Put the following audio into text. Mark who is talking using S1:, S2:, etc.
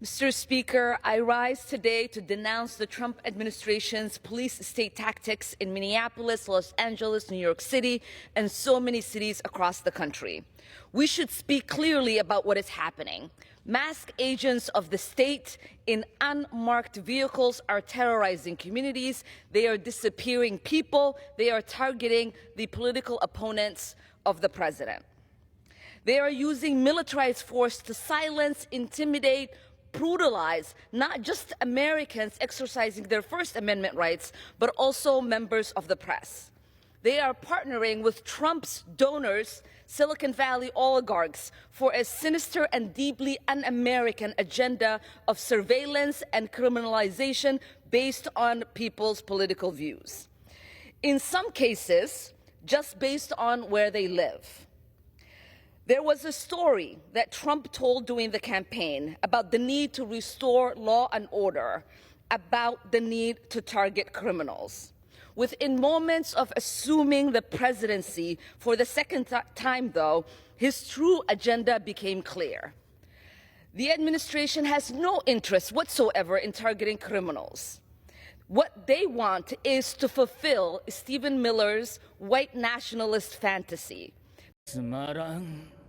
S1: Mr. Speaker, I rise today to denounce the Trump administration's police state tactics in Minneapolis, Los Angeles, New York City, and so many cities across the country. We should speak clearly about what is happening. Masked agents of the state in unmarked vehicles are terrorizing communities. They are disappearing people. They are targeting the political opponents of the president. They are using militarized force to silence, intimidate, brutalize not just Americans exercising their First Amendment rights, but also members of the press. They are partnering with Trump's donors, Silicon Valley oligarchs, for a sinister and deeply un-American agenda of surveillance and criminalization based on people's political views. In some cases, just based on where they live. There was a story that Trump told during the campaign about the need to restore law and order, about the need to target criminals. Within moments of assuming the presidency for the second time, though, his true agenda became clear. The administration has no interest whatsoever in targeting criminals. What they want is to fulfill Stephen Miller's white nationalist fantasy. つまらん